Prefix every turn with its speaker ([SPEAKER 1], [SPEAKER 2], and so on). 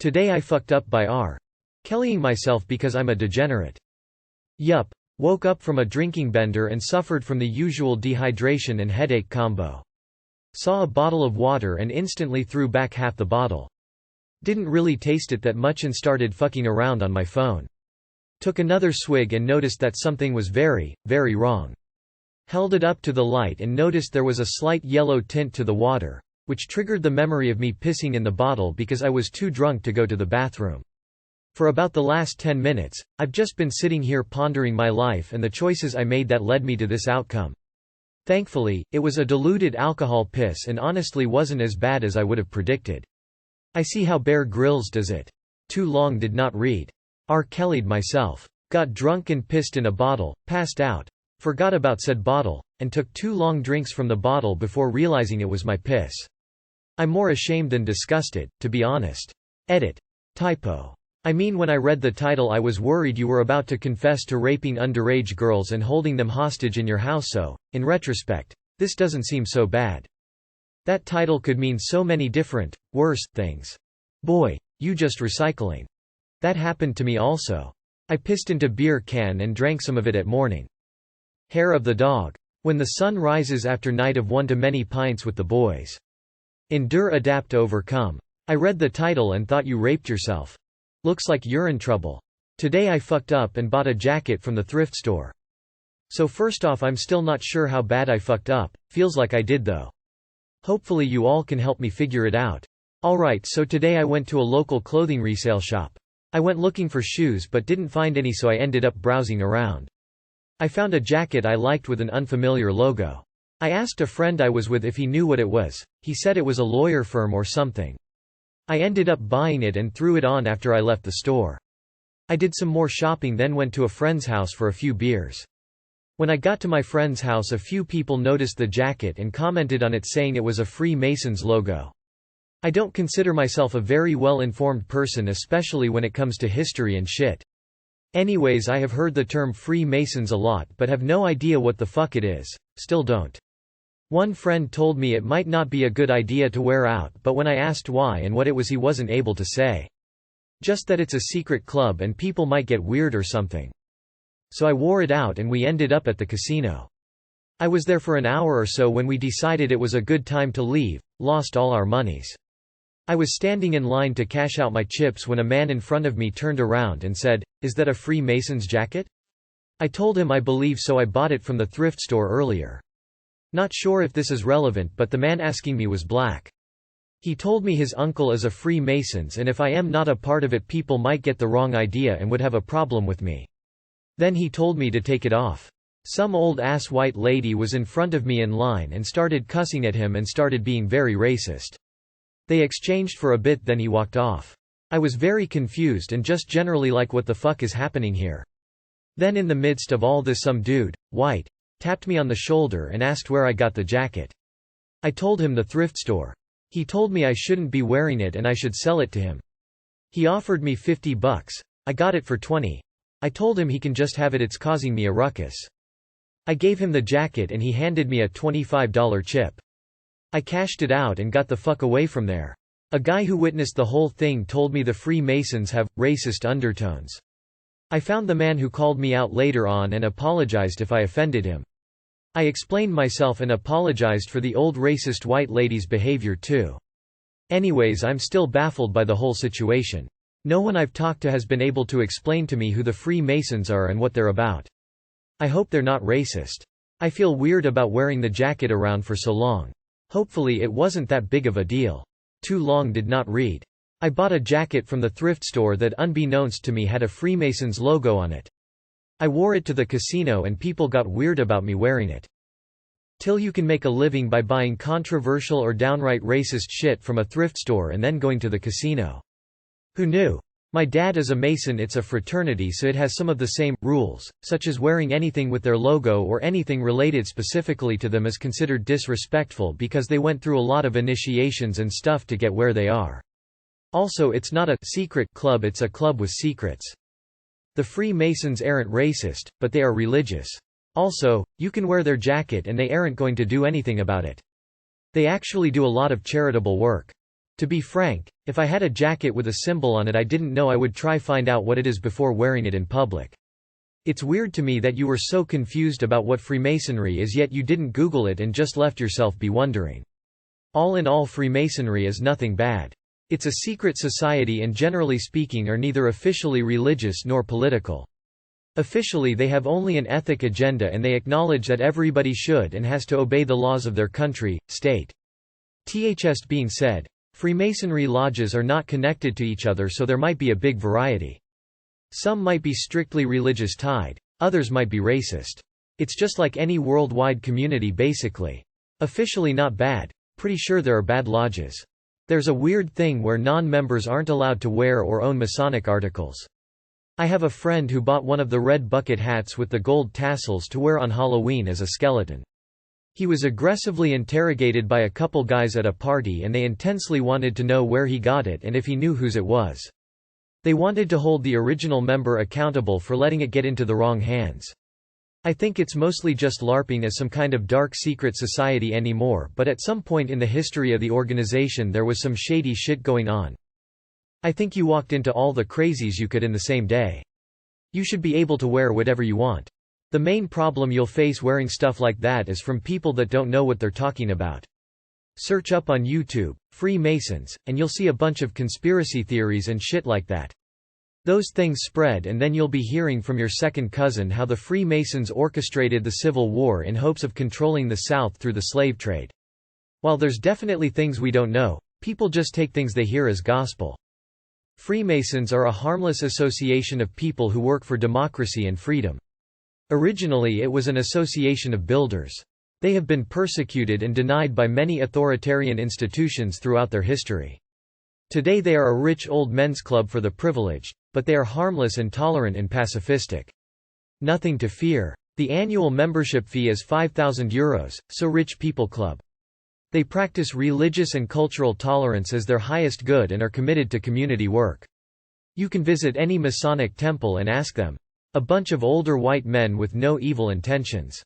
[SPEAKER 1] Today I fucked up by R. Kellying myself because I'm a degenerate. Yup. Woke up from a drinking bender and suffered from the usual dehydration and headache combo. Saw a bottle of water and instantly threw back half the bottle. Didn't really taste it that much and started fucking around on my phone. Took another swig and noticed that something was very, very wrong. Held it up to the light and noticed there was a slight yellow tint to the water, which triggered the memory of me pissing in the bottle because I was too drunk to go to the bathroom. For about the last 10 minutes, I've just been sitting here pondering my life and the choices I made that led me to this outcome. Thankfully, it was a diluted alcohol piss and honestly wasn't as bad as I would have predicted. I see how Bear Grylls does it. Too long did not read. R. Kelly'd myself. Got drunk and pissed in a bottle, passed out, forgot about said bottle, and took 2 long drinks from the bottle before realizing it was my piss. I'm more ashamed than disgusted, to be honest. Edit. Typo. I mean, when I read the title I was worried you were about to confess to raping underage girls and holding them hostage in your house, so, in retrospect, this doesn't seem so bad. That title could mean so many different, worse, things. Boy, you just recycling. That happened to me also. I pissed into beer can and drank some of it at morning. Hair of the dog. When the sun rises after night of one to many pints with the boys. Endure, adapt, overcome. I read the title and thought you raped yourself. Looks like you're in trouble. Today I fucked up and bought a jacket from the thrift store. So first off, I'm still not sure how bad I fucked up, feels like I did though. Hopefully you all can help me figure it out. Alright, so today I went to a local clothing resale shop. I went looking for shoes but didn't find any, so I ended up browsing around. I found a jacket I liked with an unfamiliar logo. I asked a friend I was with if he knew what it was. He said it was a lawyer firm or something. I ended up buying it and threw it on after I left the store. I did some more shopping, then went to a friend's house for a few beers. When I got to my friend's house, a few people noticed the jacket and commented on it, saying it was a Freemasons logo. I don't consider myself a very well-informed person, especially when it comes to history and shit. Anyways, I have heard the term Freemasons a lot but have no idea what the fuck it is, still don't. One friend told me it might not be a good idea to wear out, but when I asked why and what it was, he wasn't able to say. Just that it's a secret club and people might get weird or something. So I wore it out and we ended up at the casino. I was there for an hour or so when we decided it was a good time to leave, lost all our monies. I was standing in line to cash out my chips when a man in front of me turned around and said, "Is that a Freemasons jacket?" I told him I believe so, I bought it from the thrift store earlier. Not sure if this is relevant, but the man asking me was black. He told me his uncle is a Freemasons and if I am not a part of it people might get the wrong idea and would have a problem with me. Then he told me to take it off. Some old ass white lady was in front of me in line and started cussing at him and started being very racist. They exchanged for a bit, then he walked off. I was very confused and just generally like, what the fuck is happening here? Then in the midst of all this, some dude, white, tapped me on the shoulder and asked where I got the jacket. I told him the thrift store. He told me I shouldn't be wearing it and I should sell it to him. He offered me $50. I got it for $20. I told him he can just have it, it's causing me a ruckus. I gave him the jacket and he handed me a $25 chip. I cashed it out and got the fuck away from there. A guy who witnessed the whole thing told me the Freemasons have racist undertones. I found the man who called me out later on and apologized if I offended him. I explained myself and apologized for the old racist white lady's behavior too. Anyways, I'm still baffled by the whole situation. No one I've talked to has been able to explain to me who the Freemasons are and what they're about. I hope they're not racist. I feel weird about wearing the jacket around for so long. Hopefully it wasn't that big of a deal. Too long did not read. I bought a jacket from the thrift store that unbeknownst to me had a Freemasons logo on it. I wore it to the casino and people got weird about me wearing it. Till you can make a living by buying controversial or downright racist shit from a thrift store and then going to the casino. Who knew? My dad is a Mason, it's a fraternity, so it has some of the same rules, such as wearing anything with their logo or anything related specifically to them is considered disrespectful because they went through a lot of initiations and stuff to get where they are. Also, it's not a secret club, it's a club with secrets. The Freemasons aren't racist, but they are religious. Also, you can wear their jacket and they aren't going to do anything about it. They actually do a lot of charitable work. To be frank, if I had a jacket with a symbol on it I didn't know I would try find out what it is before wearing it in public. It's weird to me that you were so confused about what Freemasonry is yet you didn't Google it and just left yourself be wondering. All in all, Freemasonry is nothing bad. It's a secret society and generally speaking are neither officially religious nor political. Officially they have only an ethic agenda and they acknowledge that everybody should and has to obey the laws of their country, state. That being said, Freemasonry lodges are not connected to each other so there might be a big variety. Some might be strictly religious tied, others might be racist. It's just like any worldwide community basically. Officially not bad, pretty sure there are bad lodges. There's a weird thing where non-members aren't allowed to wear or own Masonic articles. I have a friend who bought one of the red bucket hats with the gold tassels to wear on Halloween as a skeleton. He was aggressively interrogated by a couple guys at a party and they intensely wanted to know where he got it and if he knew whose it was. They wanted to hold the original member accountable for letting it get into the wrong hands. I think it's mostly just LARPing as some kind of dark secret society anymore, but at some point in the history of the organization there was some shady shit going on. I think you walked into all the crazies you could in the same day. You should be able to wear whatever you want. The main problem you'll face wearing stuff like that is from people that don't know what they're talking about. Search up on YouTube, Freemasons, and you'll see a bunch of conspiracy theories and shit like that. Those things spread and then you'll be hearing from your second cousin how the Freemasons orchestrated the Civil War in hopes of controlling the South through the slave trade. While there's definitely things we don't know, people just take things they hear as gospel. Freemasons are a harmless association of people who work for democracy and freedom. Originally it was an association of builders. They have been persecuted and denied by many authoritarian institutions throughout their history. Today they are a rich old men's club for the privileged, but they are harmless and tolerant and pacifistic. Nothing to fear. The annual membership fee is €5,000, so rich people club. They practice religious and cultural tolerance as their highest good and are committed to community work. You can visit any Masonic temple and ask them. A bunch of older white men with no evil intentions.